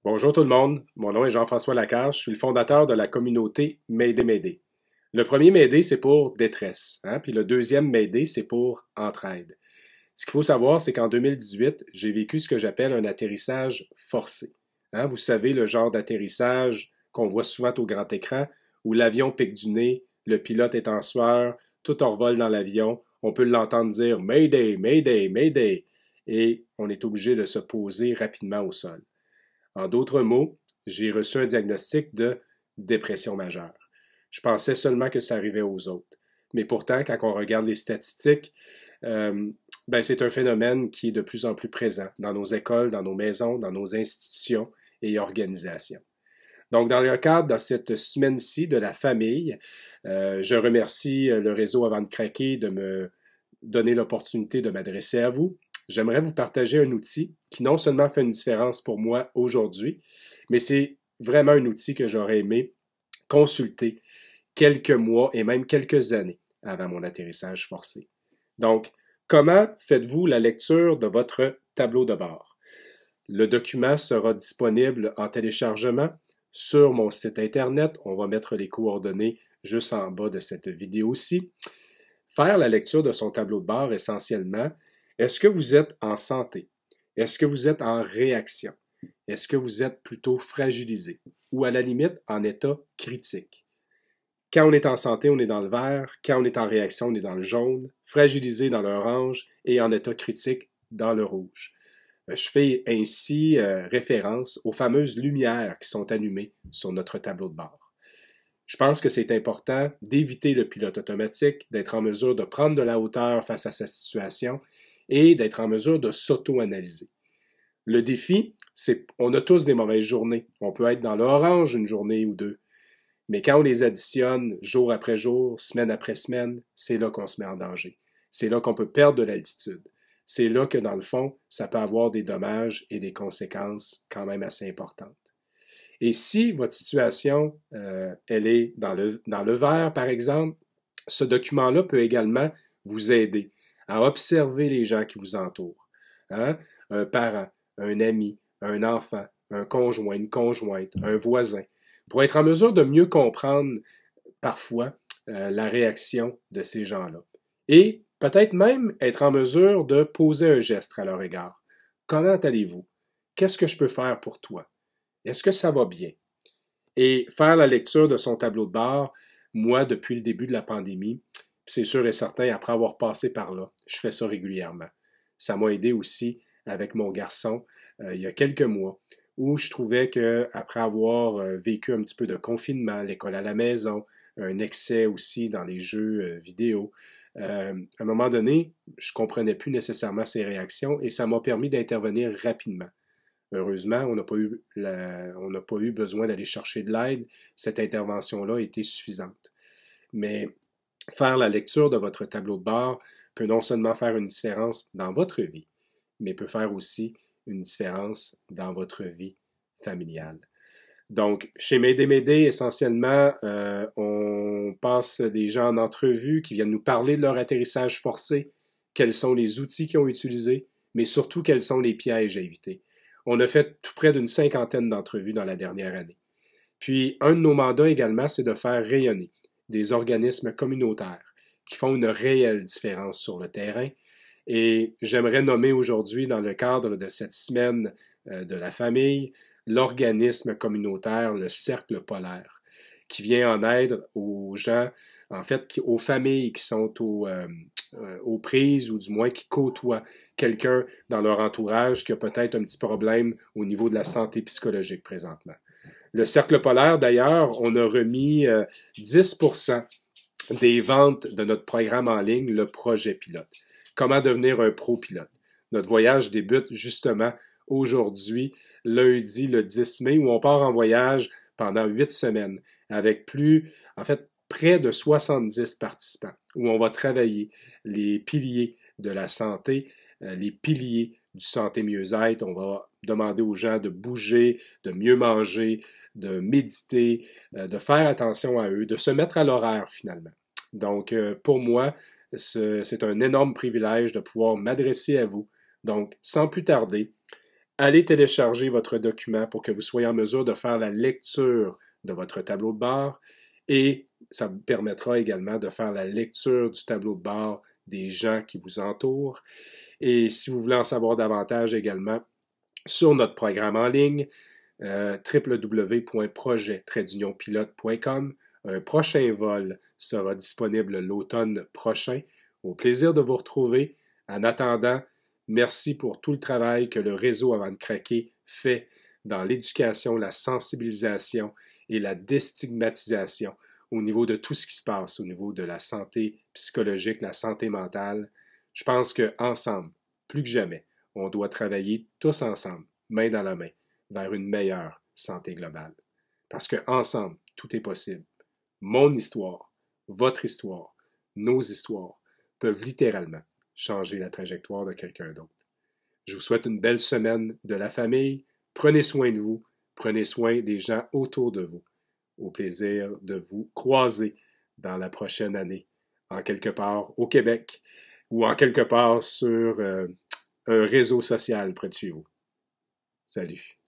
Bonjour tout le monde, mon nom est Jean-François Lacarche, je suis le fondateur de la communauté M'aider M'aider. Le premier M'aider, c'est pour détresse, puis le deuxième M'aider, c'est pour entraide. Ce qu'il faut savoir, c'est qu'en 2018, j'ai vécu ce que j'appelle un atterrissage forcé. Vous savez, le genre d'atterrissage qu'on voit souvent au grand écran, où l'avion pique du nez, le pilote est en sueur, tout envole dans l'avion, on peut l'entendre dire Mayday, Mayday, Mayday, et on est obligé de se poser rapidement au sol. En d'autres mots, j'ai reçu un diagnostic de dépression majeure. Je pensais seulement que ça arrivait aux autres. Mais pourtant, quand on regarde les statistiques, c'est un phénomène qui est de plus en plus présent dans nos écoles, dans nos maisons, dans nos institutions et organisations. Donc, dans le cadre de cette semaine-ci de la famille, je remercie le réseau Avant de craquer de me donner l'opportunité de m'adresser à vous. J'aimerais vous partager un outil qui non seulement fait une différence pour moi aujourd'hui, mais c'est vraiment un outil que j'aurais aimé consulter quelques mois et même quelques années avant mon atterrissage forcé. Donc, comment faites-vous la lecture de votre tableau de bord? Le document sera disponible en téléchargement sur mon site Internet. On va mettre les coordonnées juste en bas de cette vidéo-ci. Faire la lecture de son tableau de bord essentiellement, est-ce que vous êtes en santé? Est-ce que vous êtes en réaction? Est-ce que vous êtes plutôt fragilisé ou à la limite en état critique? Quand on est en santé, on est dans le vert. Quand on est en réaction, on est dans le jaune. Fragilisé dans l'orange et en état critique dans le rouge. Je fais ainsi référence aux fameuses lumières qui sont allumées sur notre tableau de bord. Je pense que c'est important d'éviter le pilote automatique, d'être en mesure de prendre de la hauteur face à sa situation et d'être en mesure de s'auto-analyser. Le défi, c'est qu'on a tous des mauvaises journées. On peut être dans l'orange une journée ou deux. Mais quand on les additionne jour après jour, semaine après semaine, c'est là qu'on se met en danger. C'est là qu'on peut perdre de l'altitude. C'est là que, dans le fond, ça peut avoir des dommages et des conséquences quand même assez importantes. Et si votre situation, elle est dans le vert, par exemple, ce document-là peut également vous aider à observer les gens qui vous entourent. Un parent, un ami, un enfant, un conjoint, une conjointe, un voisin, pour être en mesure de mieux comprendre parfois la réaction de ces gens-là. Et peut-être même être en mesure de poser un geste à leur égard. Comment allez-vous? Qu'est-ce que je peux faire pour toi? Est-ce que ça va bien? Et faire la lecture de son tableau de bord, moi, depuis le début de la pandémie, c'est sûr et certain, après avoir passé par là, je fais ça régulièrement. Ça m'a aidé aussi avec mon garçon il y a quelques mois, où je trouvais qu'après avoir vécu un petit peu de confinement, l'école à la maison, un excès aussi dans les jeux vidéo, à un moment donné, je comprenais plus nécessairement ses réactions et ça m'a permis d'intervenir rapidement. Heureusement, on n'a pas eu besoin d'aller chercher de l'aide. Cette intervention-là a été suffisante. Mais faire la lecture de votre tableau de bord peut non seulement faire une différence dans votre vie, mais peut faire aussi une différence dans votre vie familiale. Donc, chez M'aider M'aider, essentiellement, on passe des gens en entrevue qui viennent nous parler de leur atterrissage forcé, quels sont les outils qu'ils ont utilisés, mais surtout quels sont les pièges à éviter. On a fait tout près d'une cinquantaine d'entrevues dans la dernière année. Puis, un de nos mandats également, c'est de faire rayonner des organismes communautaires qui font une réelle différence sur le terrain. Et j'aimerais nommer aujourd'hui, dans le cadre de cette semaine de la famille, l'organisme communautaire, le Cercle polaire, qui vient en aide aux gens, en fait, aux familles qui sont aux prises ou du moins qui côtoient quelqu'un dans leur entourage qui a peut-être un petit problème au niveau de la santé psychologique présentement. Le Cercle polaire, d'ailleurs, on a remis 10% des ventes de notre programme en ligne, le projet pilote. Comment devenir un pro-pilote? Notre voyage débute justement aujourd'hui, lundi, le 10 mai, où on part en voyage pendant 8 semaines avec près de 70 participants, où on va travailler les piliers de la santé, les piliers du santé mieux-être. On va demander aux gens de bouger, de mieux manger, de méditer, de faire attention à eux, de se mettre à l'horaire finalement. Donc, pour moi, c'est un énorme privilège de pouvoir m'adresser à vous. Donc, sans plus tarder, allez télécharger votre document pour que vous soyez en mesure de faire la lecture de votre tableau de bord et ça vous permettra également de faire la lecture du tableau de bord des gens qui vous entourent. Et si vous voulez en savoir davantage également sur notre programme en ligne, www.projet-pilote.com. Un prochain vol sera disponible l'automne prochain. Au plaisir de vous retrouver. En attendant, merci pour tout le travail que le réseau Avant de craquer fait dans l'éducation, la sensibilisation et la déstigmatisation au niveau de tout ce qui se passe, au niveau de la santé psychologique, la santé mentale. Je pense qu'ensemble, plus que jamais, on doit travailler tous ensemble, main dans la main, vers une meilleure santé globale. Parce qu'ensemble, tout est possible. Mon histoire, votre histoire, nos histoires peuvent littéralement changer la trajectoire de quelqu'un d'autre. Je vous souhaite une belle semaine de la famille. Prenez soin de vous. Prenez soin des gens autour de vous. Au plaisir de vous croiser dans la prochaine année, en quelque part au Québec ou en quelque part sur un réseau social près de chez vous. Salut.